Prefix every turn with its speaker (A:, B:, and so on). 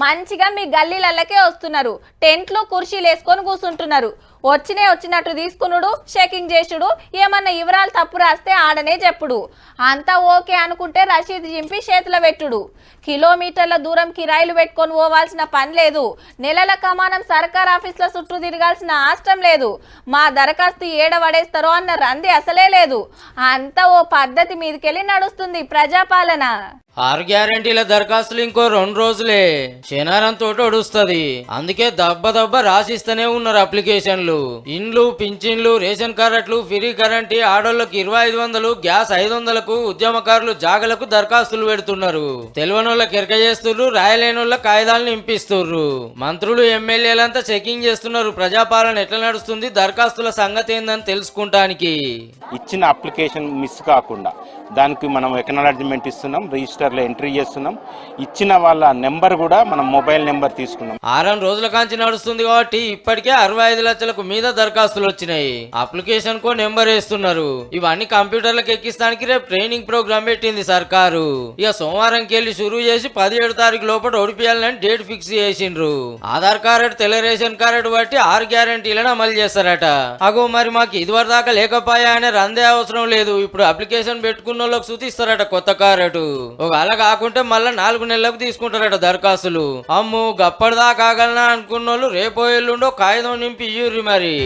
A: మంచిగా మీ గల్లీలకే వస్తున్నారు, టెంట్లు కుర్చీలు వేసుకొని కూర్చుంటున్నారు. వచ్చినట్టు తీసుకునుడు, చెకింగ్ చేసుడు, ఏమన్నా వివరాలు తప్పు రాస్తే ఆడనే చెప్పుడు. అంతా ఓకే అనుకుంటే రసీదు చింపి చేతుల పెట్టుడు. కిలోమీటర్ల దూరం కిరాయిలు పెట్టుకొని పోవాల్సిన పని లేదు. నెలల కమానం సర్కార్ ఆఫీసుల చుట్టూ తిరగాల్సిన అవసరం లేదు. మా దరఖాస్తు ఏడ పడేస్తారో అన్న రంది అసలే లేదు. అంతా ఓ పద్ధతి మీదకెళ్ళి నడుస్తుంది ప్రజాపాలన.
B: 6 గ్యారెంటీల దరఖాస్తులు ఇంకో 2 రోజులే, శనారంతో ఒడుస్తుంది. అందుకే దబ్బ రాసిస్తూనే ఉన్నారు అప్లికేషన్లు. ఇండ్లు, పింఛన్లు, రేషన్ కార్డులు, ఫ్రీ కరెంట్, ఆడోళ్లకు 2500, గ్యాస్ 500కు ఉద్యమకారులు జాగలకు దరఖాస్తులు పెడుతున్నారు. తెలివనోళ్ళకి ఎరక చేస్తుర్రు, రాయలేనోళ్ళ కాయిదాలను ఇంపిస్తుర్రు. మంత్రులు, ఎమ్మెల్యేలంతా చెకింగ్ చేస్తున్నారు. ప్రజాపాలన ఎట్లా నడుస్తుంది, దరఖాస్తుల సంగతి ఏందని తెలుసుకుంటానికి.
C: ఇచ్చిన అప్లికేషన్ మిస్ కాకుండా దానికి మనం ఎక్నాలజ్మెంట్ ఇస్తున్నాం, రిజిస్టర్లో ఎంట్రీ చేస్తున్నాం. ఇచ్చిన వాళ్ళ నెంబర్ కూడా మనం మొబైల్ నెంబర్ తీసుకున్నాం.
B: 6 రోజుల కాంచి నడుస్తుంది కాబట్టి ఇప్పటికే 65 లక్షలకు మీద దరఖాస్తులు వచ్చినాయి. అప్లికేషన్ కో నెంబర్ వేస్తున్నారు. ఇవన్నీ కంప్యూటర్లకు ఎక్కిస్తానికి రేపు ట్రైనింగ్ ప్రోగ్రామ్ పెట్టింది సర్కారు. ఇక సోమవారంకి వెళ్ళి షురూ చేసి 17 తారీఖు లోపల ఓడిపియాలని డేట్ ఫిక్స్ చేసిండ్రు. ఆధార్ కార్డు, తెల్ల రేషన్ కార్డు బట్టి 6 గ్యారెంటీలను అమలు చేస్తారట. అగో మరి మాకు ఇదివరకు దాకా లేకపోయా అనే రందే అవసరం లేదు. ఇప్పుడు అప్లికేషన్ పెట్టుకున్న వాళ్ళకి చూతిస్తారట కొత్త కార్డు. ఒక అలా కాకుంటే మళ్ళా 4 నెలలకు తీసుకుంటారట దరఖాస్తులు. అమ్ము గప్పటిదాకా ఆగలనా అనుకున్న వాళ్ళు రేపో ఎల్లుండో కాగితం నింపి ఇయ్యూరి మరి.